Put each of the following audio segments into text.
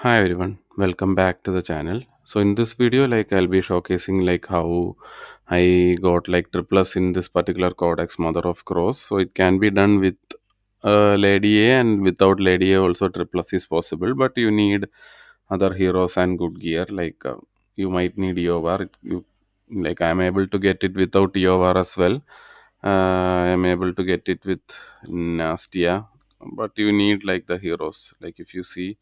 Hi everyone, welcome back to the channel. So in this video, I'll be showcasing how I got triple plus in this particular codex Mother of Crows. So it can be done with Lady A, and without Lady A also triple plus is possible. But you need other heroes and good gear. You might need Iovar. I am able to get it without Iovar as well. I am able to get it with Nastia, but you need the heroes. If you see,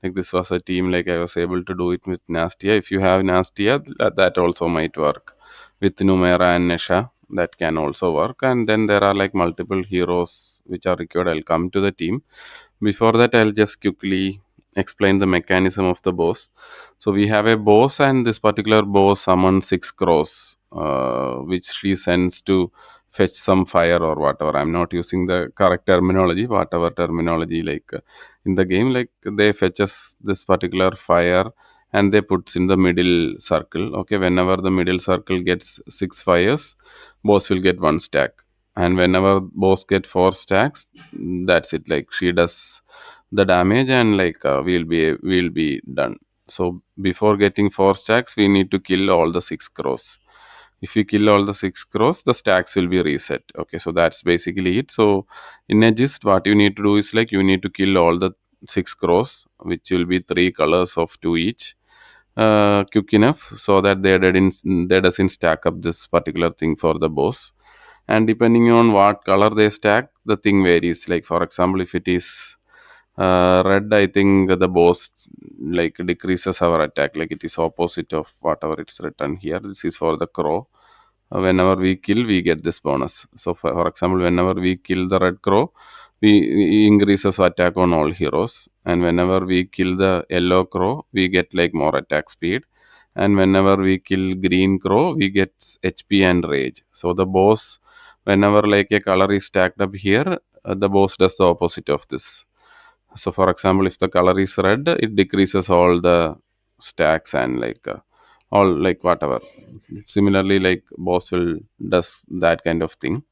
this was a team, I was able to do it with Nastia. If you have Nastia, that also might work with Numera and Nesha. That can also work. And then there are multiple heroes which are required. I'll come to the team. Before that, I'll just quickly explain the mechanism of the boss. So we have a boss, and this particular boss summons 6 crows, which she sends to fetch some fire or whatever. I'm not using the correct terminology, whatever terminology in the game, they fetches this particular fire and they puts in the middle circle. Okay, whenever the middle circle gets 6 fires, boss will get 1 stack, and whenever boss get 4 stacks, that's it. She does the damage, and we'll be done. So before getting 4 stacks, we need to kill all the 6 crows. If you kill all the 6 crows, the stacks will be reset. Okay, so that's basically it. So in a gist, what you need to do is you need to kill all the 6 crows, which will be 3 colors of 2 each, quick enough so that they doesn't stack up this particular thing for the boss. And depending on what color they stack, the thing varies. Like for example, if it is red, I think the boss decreases our attack. Like it is opposite of whatever it's written here. This is for the crow. Whenever we kill, we get this bonus. So for example, whenever we kill the red crow, we increases attack on all heroes. And whenever we kill the yellow crow, we get more attack speed. And whenever we kill green crow, we get HP and rage. So the boss, whenever a color is stacked up here, the boss does the opposite of this. So for example, if the color is red, it decreases all the stacks and all whatever. Similarly, boss will does that kind of thing.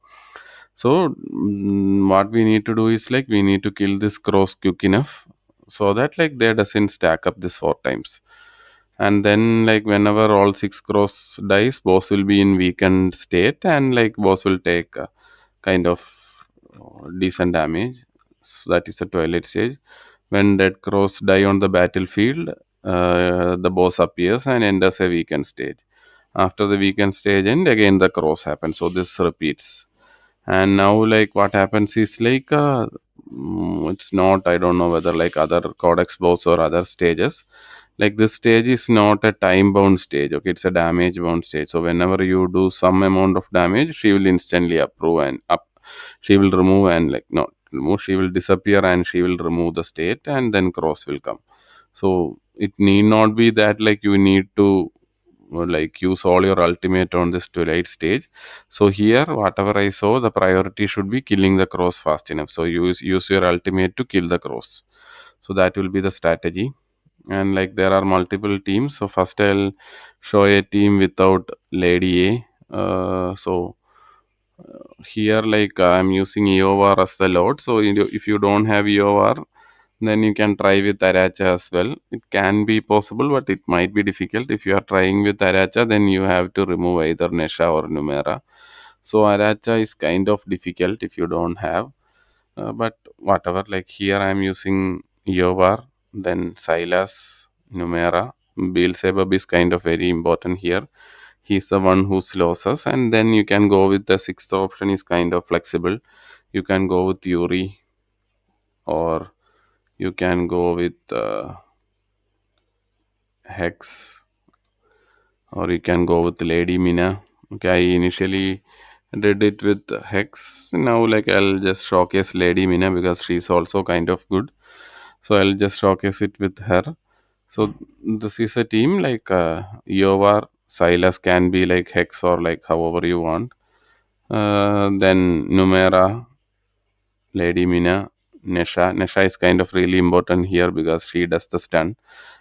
So what we need to do is we need to kill this crows quick enough so that they doesn't stack up this 4 times. And then whenever all 6 crows dies, boss will be in weakened state, and boss will take kind of decent damage. So that is the twilight stage. When dead crows die on the battlefield, the boss appears and enters a weakened stage. After the weakened stage end, again the cross happens. So this repeats. And now what happens is it's not, I don't know whether other codex boss or other stages. This stage is not a time bound stage. Okay, it's a damage bound stage. So whenever you do some amount of damage, she will instantly approve and up. She will remove and not remove. She will disappear and she will remove the state, and then cross will come. So it need not be that you need to use all your ultimate on this twilight stage. So here whatever I saw, the priority should be killing the crows fast enough. So use your ultimate to kill the crows. So that will be the strategy. And there are multiple teams. So first I'll show a team without Lady A. So here I'm using Iovar as the load. So if you don't have Iovar, then you can try with Aracha as well. It can be possible, but it might be difficult. If you are trying with Aracha, then you have to remove either Nesha or Numera. So Aracha is kind of difficult if you don't have. But whatever, here I am using Iovar, then Silas, Numera. Beelzebub is kind of very important here. He's the one who slows us, and then you can go with the sixth option is kind of flexible. You can go with Yuri, or you can go with Hex, or you can go with Lady Mina. Okay, I initially did it with Hex. Now, I'll just showcase Lady Mina because she's also kind of good. So I'll just showcase it with her. So this is a team Iovar, Silas can be Hex or however you want. Then Numera, Lady Mina, Nesha. Nesha is kind of really important here because she does the stun.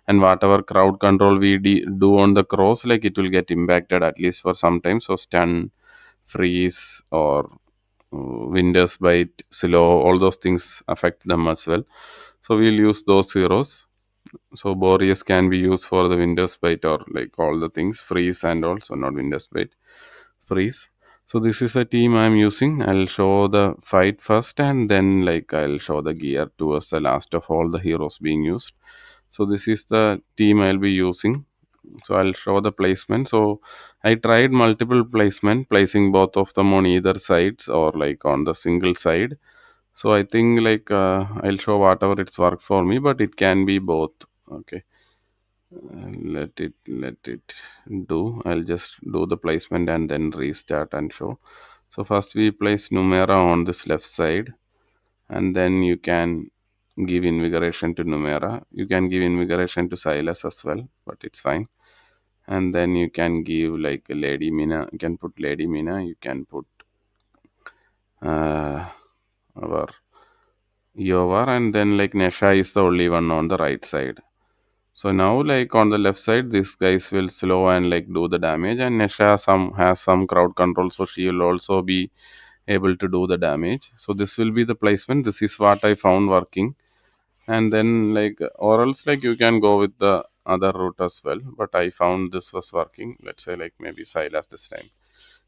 And whatever crowd control we do on the crows, it will get impacted at least for some time. So stun, freeze, or windows bite, slow, all those things affect them as well. So we'll use those heroes. So Boreas can be used for the Windows byte or like all the things freeze and also not Windows byte freeze. So this is a team I'm using. I'll show the fight first and then like I'll show the gear towards the last of all the heroes being used. So this is the team I'll be using. So I'll show the placement. So I tried multiple placement, placing both of them on either sides or like on the single side. So I think like I'll show whatever it's worked for me, but it can be both. Okay. Let it do. I'll just do the placement and then restart and show. So first we place Numera on this left side, and then you can give invigoration to Numera. You can give invigoration to Silas as well, but it's fine. And then you can give like Lady Mina. You can put Lady Mina. You can put uh, our Iovar, and then like Nesha is the only one on the right side. So now, like on the left side, these guys will slow and like do the damage, and Nesha some has some crowd control, so she will also be able to do the damage. So this will be the placement. This is what I found working, and then like or else like you can go with the other route as well. But I found this was working. Let's say like maybe Silas this time.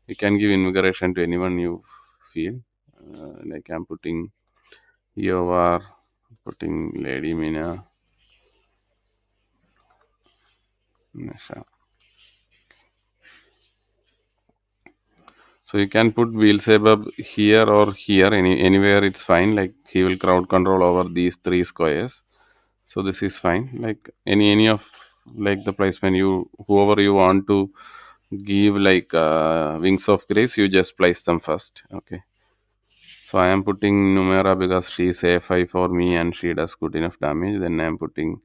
You can give invigoration to anyone you feel. Like I'm putting Iovar, putting Lady Mina, Nesha. So you can put Beelzebub here or here, anywhere it's fine. Like he will crowd control over these three squares. So this is fine. Like any of like the placement you whoever you want to give like wings of grace, you just place them first. Okay. So I am putting Numera because she is A5 for me and she does good enough damage. Then I am putting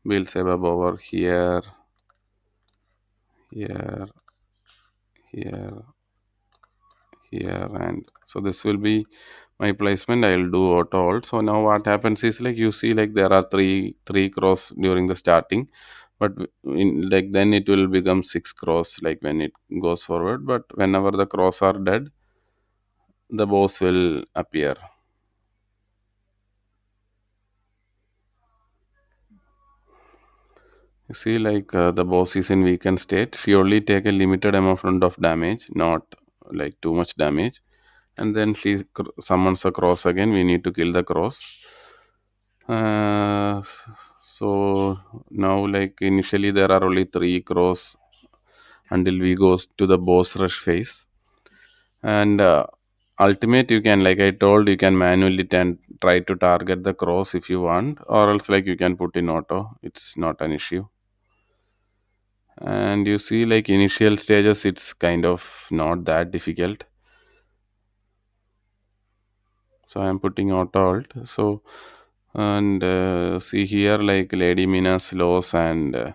Beelzebub over here, here, here, here, and so this will be my placement. I'll do auto alt. So now what happens is like you see like there are three cross during the starting, but in like then it will become six cross like when it goes forward. But whenever the cross are dead, the boss will appear. You see like the boss is in weakened state. She only take a limited amount of damage, not like too much damage. And then she summons a cross again. We need to kill the cross. Uh, so now, like initially, there are only three crows until we goes to the boss rush phase. And ultimate, you can, like I told, you can manually try to target the cross if you want, or else like you can put in auto. It's not an issue. And you see, like initial stages, it's kind of not that difficult. So I'm putting auto alt. So and see here, like Lady Mina slows and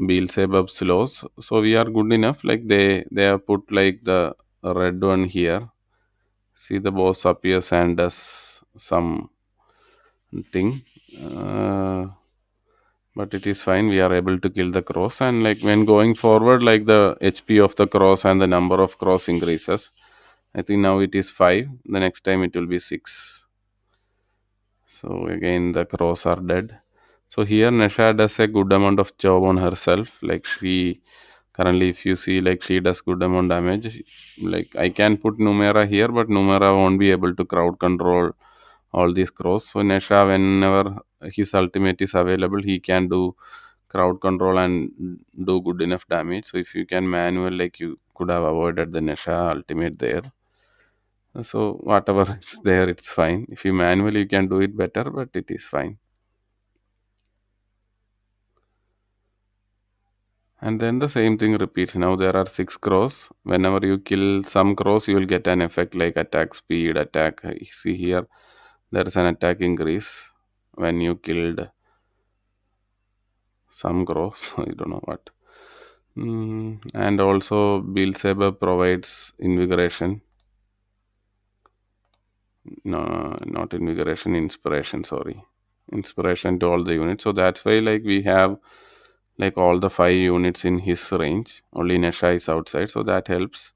Beelzebub slows. So we are good enough. Like they have put like the red one here. See the boss appears and does some thing. Uh, but it is fine. We are able to kill the cross, and like when going forward, like the HP of the cross and the number of cross increases. I think now it is 5. The next time it will be 6. So again the crows are dead. So here Nesha does a good amount of job on herself. Like she currently if you see like she does good amount damage. Like I can put Numera here, but Numera won't be able to crowd control all these crows. So Nesha whenever his ultimate is available, he can do crowd control and do good enough damage. So if you can manual like you could have avoided the Nesha ultimate there. So whatever is there, it's fine. If you manually you can do it better, but it is fine. And then the same thing repeats. Now there are six crows. Whenever you kill some crows, you will get an effect like attack speed, attack. You see here, there is an attack increase when you killed some crows. I don't know what. And also Beelzebub provides invigoration. No, not invigoration, inspiration. Sorry, inspiration to all the units. So that's why like we have like all the 5 units in his range. Only Nesha is outside, so that helps.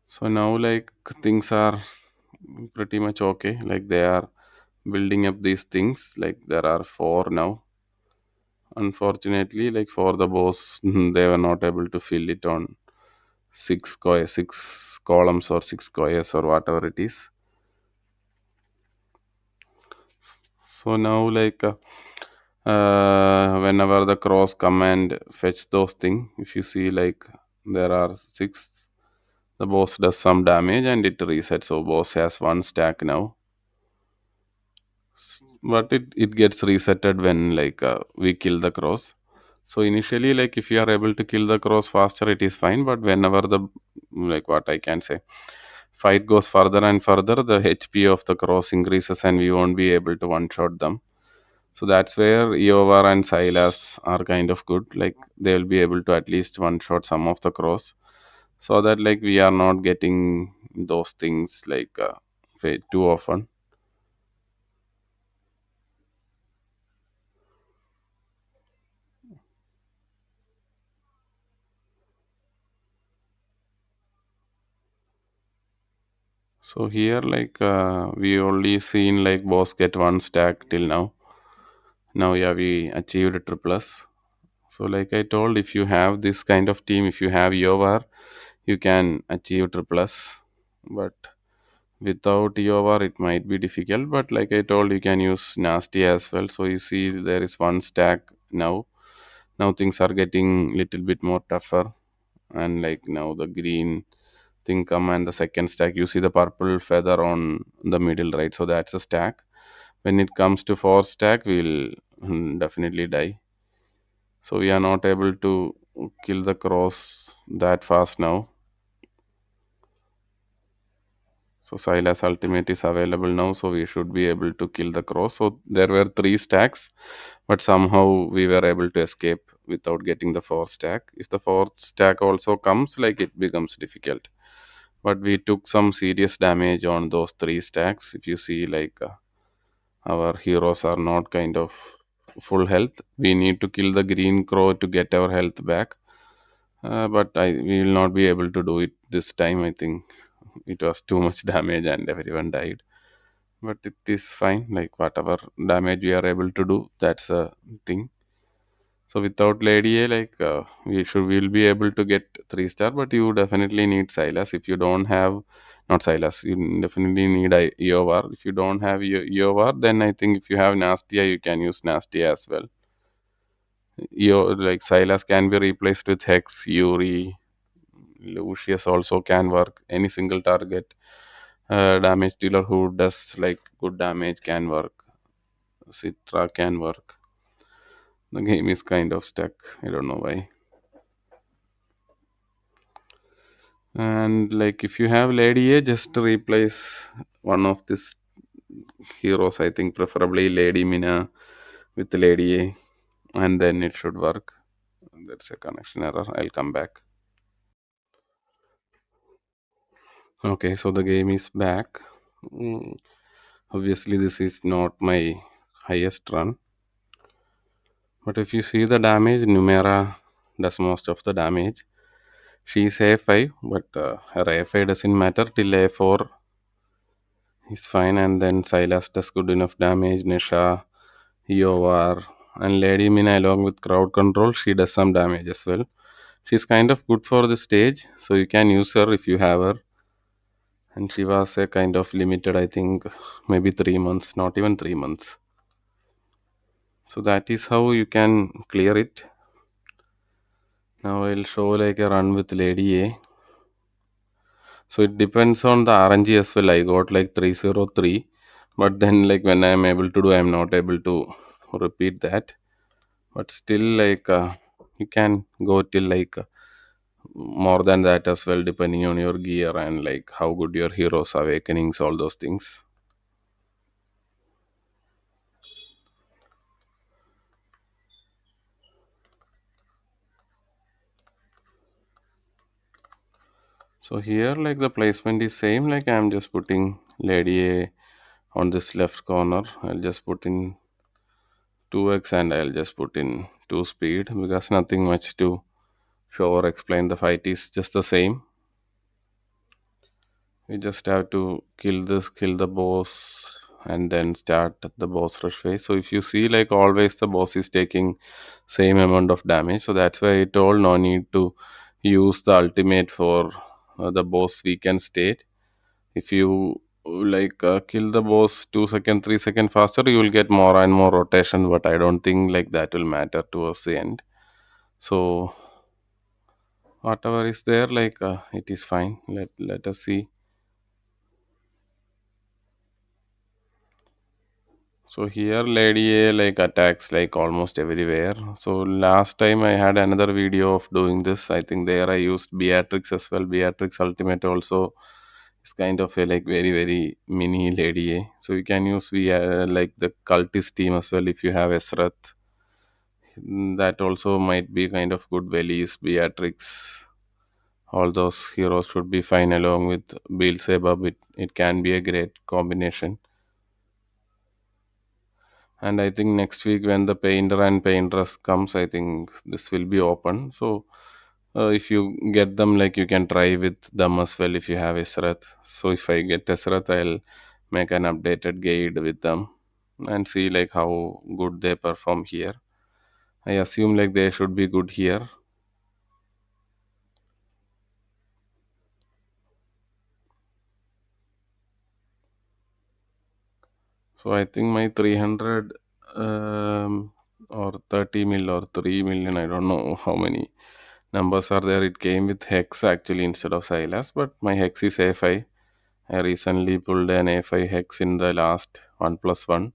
So now like things are pretty much okay. Like they are building up these things. Like there are four now. Unfortunately, like for the boss, they were not able to fill it on six columns or six squares or whatever it is. So now, whenever the cross command fetch those things, if you see like there are six, the boss does some damage and it resets. So boss has one stack now, but it gets resetted when we kill the cross. So initially, like if you are able to kill the cross faster, it is fine. But whenever the, like what I can say, fight goes further and further, the HP of the cross increases and we won't be able to one shot them. So that's where Iovar and Silas are kind of good. Like they'll be able to at least one shot some of the cross, so that like we are not getting those things way too often. So here we only seen like boss get one stack till now. Now yeah, we achieved a triplus. So like I told, if you have this kind of team, if you have Iovar, you can achieve triplus. But without Iovar, it might be difficult. But like I told, you can use Nasty as well. So you see there is one stack now. Now things are getting little bit more tougher. And like now the green thing come and the second stack, you see the purple feather on the middle, right? So that's a stack. When it comes to four stack, we'll definitely die. So we are not able to kill the cross that fast now. So Silas ultimate is available now, so we should be able to kill the cross. So there were three stacks, but somehow we were able to escape without getting the fourth stack. If the fourth stack also comes, like it becomes difficult. But we took some serious damage on those three stacks. If you see, our heroes are not kind of full health. We need to kill the green crow to get our health back. But we will not be able to do it this time. I think it was too much damage and everyone died. But it is fine. Like whatever damage we are able to do, that's a thing. So without Lady A, we'll be able to get 3 star, but you definitely need Silas. If you don't have, not Silas, you definitely need Iovar. If you don't have Iovar, then I think if you have Nastia, you can use Nastia as well. Like Silas can be replaced with Hex, Yuri, Lucius also can work. Any single target damage dealer who does like good damage can work. Citra can work. The game is kind of stuck. I don't know why. And like if you have Lady A, just replace one of these heroes. I think preferably Lady Mina with Lady A, and then it should work. That's a connection error. I'll come back. Okay, so the game is back. Mm, Obviously, this is not my highest run, but if you see the damage, Numera does most of the damage. She's A5, but her A5 doesn't matter till A4 is fine, and then Silas does good enough damage. Nisha, Iovar, and Lady Mina, along with crowd control, she does some damage as well. She's kind of good for the stage, so you can use her if you have her. And she was a kind of limited, I think, maybe 3 months, not even 3 months. So that is how you can clear it. Now I'll show like a run with Lady A. So it depends on the RNG as well. I got like 303, but then like when I'm able to do, I'm not able to repeat that. But still, you can go till more than that as well, depending on your gear and like how good your heroes awakenings, all those things. So here, like the placement is same. Like I'm just putting Lady A on this left corner. I'll just put in 2x and I'll just put in 2 speed because nothing much to show or explain. The fight is just the same. We just have to kill the boss, and then start the boss rush phase. So if you see, like always, the boss is taking same amount of damage. So that's why I told no need to use the ultimate for the boss weakened state. If you kill the boss 2 second, 3 second faster, you will get more and more rotation. But I don't think like that will matter towards the end. So whatever is there, it is fine. Let us see. So here Lady A like attacks like almost everywhere. So last time I had another video of doing this. I think there I used Beatrix as well. Beatrix Ultimate also is kind of a like very mini Lady A. So you can use like the cultist team as well if you have Esrath. That also might be kind of good valleys. Beatrix. All those heroes should be fine along with Beelzebub. It can be a great combination. And I think next week when the painter and paintress comes, I think this will be open. So if you get them, like you can try with them as well if you have Israth. So if I get Israth, I'll make an updated guide with them and see like how good they perform here. I assume like they should be good here. So I think my 300 or 30 mil or 3 million, I don't know how many numbers are there. It came with hex actually instead of Silas, but my hex is A5. I recently pulled an A5 hex in the last 1 plus 1.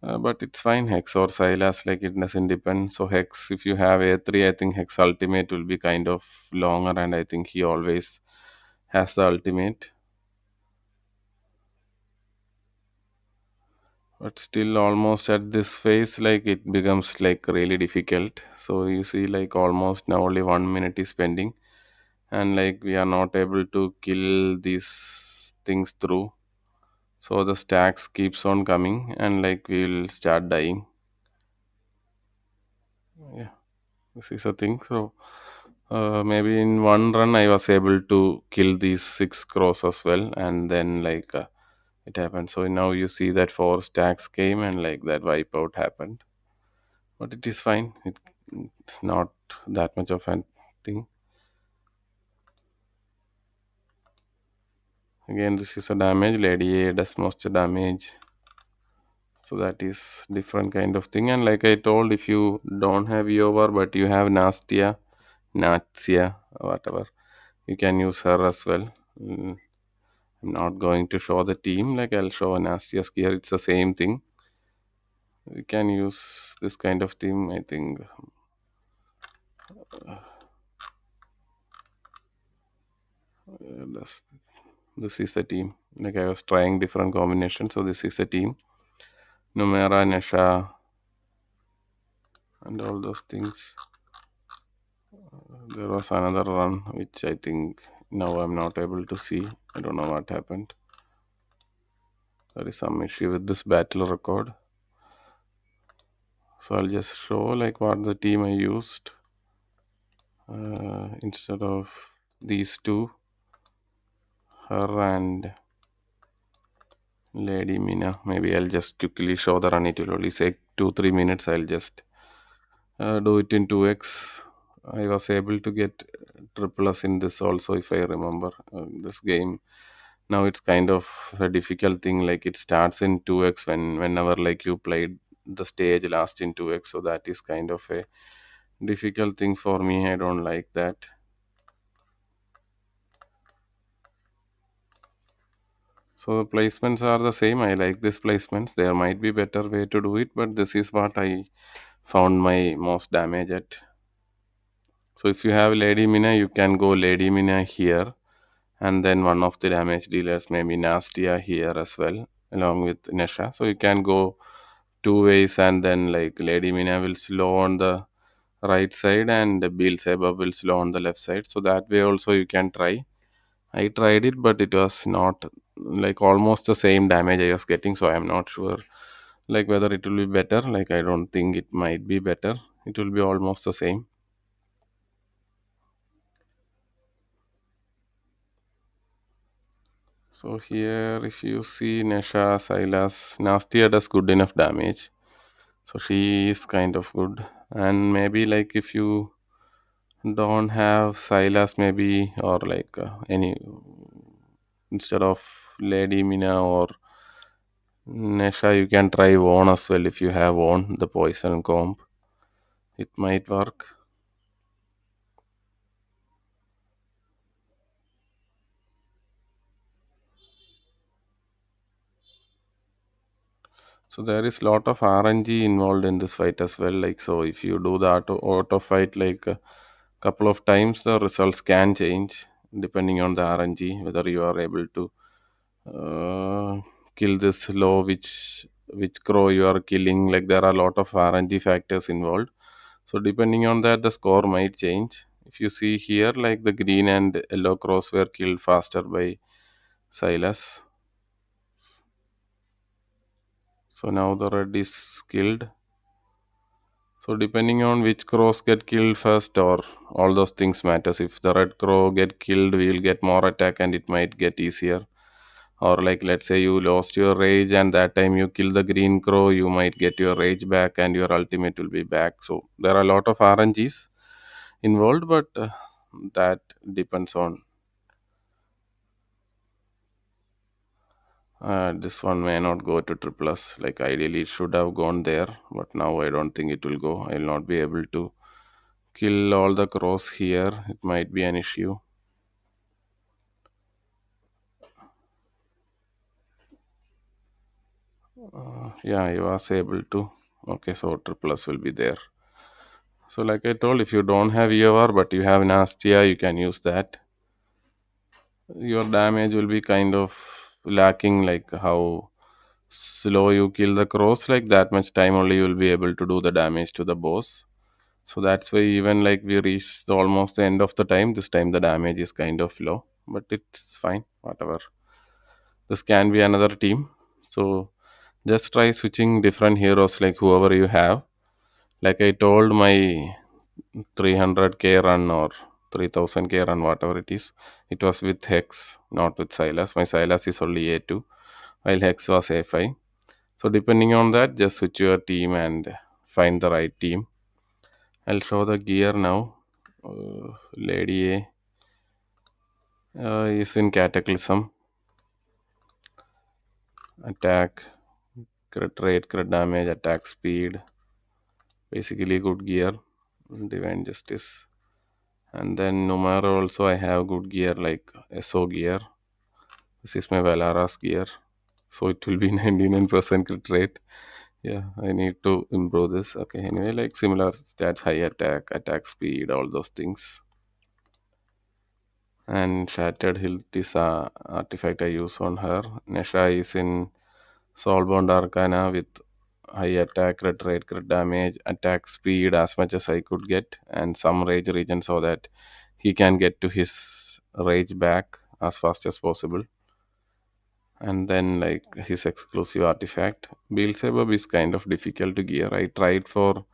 But it's fine, hex or Silas, like it doesn't depend. So hex, if you have A3, I think hex ultimate will be kind of longer, and I think he always has the ultimate. But still almost at this phase, like it becomes like really difficult. So you see like almost now only 1 minute is pending, and like we are not able to kill these things through. So the stacks keeps on coming, and like we'll start dying. Yeah, this is a thing. So maybe in one run I was able to kill these 6 crows as well, and then it happened. So now you see that 4 stacks came, and like that wipeout happened. But it is fine. It's not that much of a thing. Again, this is a damage. Lady A does most damage. So that is different kind of thing. And like I told, if you don't have Iovar but you have Nastia, whatever, you can use her as well. Mm, I'm not going to show the team. Like I'll show Nastia's gear. It's the same thing. We can use this kind of team. I think this, this is the team. Like I was trying different combinations. So this is the team. Numera, Nesha, and all those things. There was another run which I think now I'm not able to see. I don't know what happened. There is some issue with this battle record. So I'll just show like what the team I used instead of these two, her and Lady Mina. Maybe I'll just quickly show the run. It will only take 2 3 minutes. I'll just do it in 2x. I was able to get triple S in this also, if I remember this game. Now it's kind of a difficult thing. Like it starts in 2x whenever like you played the stage last in 2x. So that is kind of a difficult thing for me. I don't like that. So the placements are the same. I like these placements. There might be better way to do it, but this is what I found my most damage at. So if you have Lady Mina, you can go Lady Mina here, and then one of the damage dealers, maybe Nastia here as well, along with Nesha. So you can go 2 ways, and then like Lady Mina will slow on the right side, and the Beelzebub will slow on the left side. So that way also you can try. I tried it, but it was not like almost the same damage I was getting. So I am not sure like whether it will be better. Like I don't think it might be better. It will be almost the same. So here, if you see Nesha, Silas, Nastia does good enough damage. So she is kind of good. And maybe like if you don't have Silas, maybe or like any instead of Lady Mina or Nesha, you can try Won as well if you have Won, the poison comb. It might work. So there is lot of RNG involved in this fight as well. Like so, if you do the auto fight like a couple of times, the results can change depending on the RNG. Whether you are able to kill this low, which crow you are killing. Like there are a lot of RNG factors involved. So depending on that, the score might change. If you see here, like the green and yellow crows were killed faster by Silas. So now the red is killed. So depending on which crows get killed first or all those things matters. If the red crow get killed, we'll get more attack and it might get easier. Or like let's say you lost your rage and that time you kill the green crow, you might get your rage back and your ultimate will be back. So there are a lot of RNGs involved, but that depends on this one may not go to triple plus. Like ideally it should have gone there, but now I don't think it will go. I will not be able to kill all the crows here. It might be an issue. Yeah, I was able to. Okay, so triple plus will be there. So like I told, if you don't have Iovar but you have Nastia, you can use that. Your damage will be kind of lacking, like how slow you kill the crows, like that much time only you will be able to do the damage to the boss. So that's why even like we reached almost the end of the time, this time the damage is kind of low, but it's fine, whatever. This can be another team. So just try switching different heroes, like whoever you have. Like I told, my 300k run or 3000k run, whatever it is, it was with Hex, not with Silas. My Silas is only A2, while Hex was A5. So depending on that, just switch your team and find the right team. I'll show the gear now. Lady A is in Cataclysm. Attack, crit rate, crit damage, attack speed. Basically good gear. Divine Justice. And then Numero also I have good gear like SO gear. This is my Valara's gear. So it will be 99% crit rate. Yeah, I need to improve this. Okay, anyway, like similar stats, high attack, attack speed, all those things. And Shattered Hilt is a artifact I use on her. Nesha is in Soulbound Arcana with high attack, crit rate, crit damage, attack speed as much as I could get, and some rage regen so that he can get to his rage back as fast as possible. And then like his exclusive artifact, Beelzebub is kind of difficult to gear. I tried for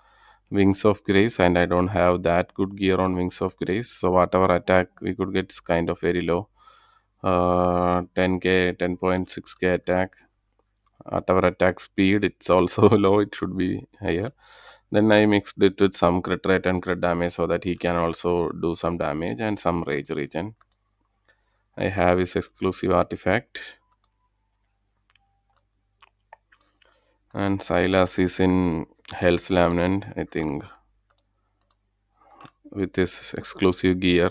Wings of Grace and I don't have that good gear on Wings of Grace. So whatever attack we could get is kind of very low. 10k, 10.6k attack. Whatever attack speed, it's also low. It should be higher. Then I mixed it with some crit rate and crit damage so that he can also do some damage and some rage regen. I have his exclusive artifact. And Silas is in Hell's Lamnant, I think, with his exclusive gear.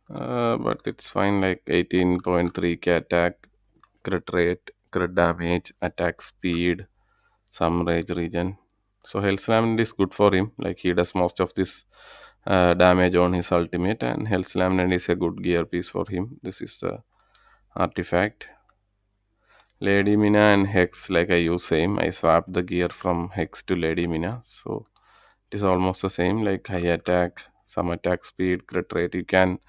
But it's fine, like 18.3k attack, crit rate, crit damage, attack speed, some rage regen. So Hell's Lamnant is good for him. Like he does most of this damage on his ultimate, and Hell's Lamnant is a good gear piece for him. This is the artifact. Lady Mina and Hex, like I use same. I swapped the gear from Hex to Lady Mina, so it is almost the same. Like high attack, some attack speed, crit rate. You can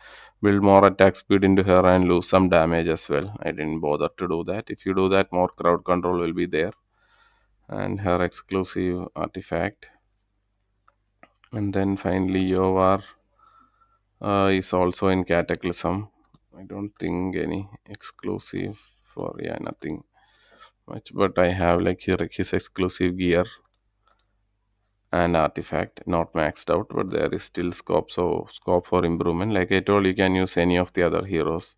build more attack speed into her and lose some damage as well. I didn't bother to do that. If you do that, more crowd control will be there. And her exclusive artifact. And then finally, Iovar is also in Cataclysm. I don't think any exclusive for, yeah, nothing much. But I have like here like his exclusive gear and artifact, not maxed out, but there is still scope. So scope for improvement. Like I told, you can use any of the other heroes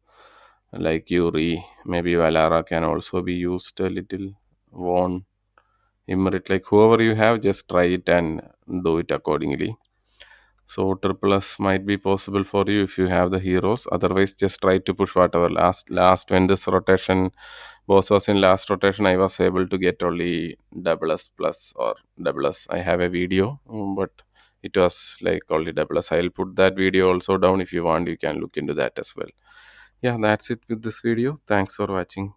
like Yuri, maybe Valara can also be used a little. Von, Imrit, like whoever you have, just try it and do it accordingly. So triple S might be possible for you if you have the heroes. Otherwise, just try to push whatever. Last when this rotation boss was in last rotation, I was able to get only double S plus or double S. I have a video, but it was like only double S. I'll put that video also down if you want. You can look into that as well. Yeah, that's it with this video. Thanks for watching.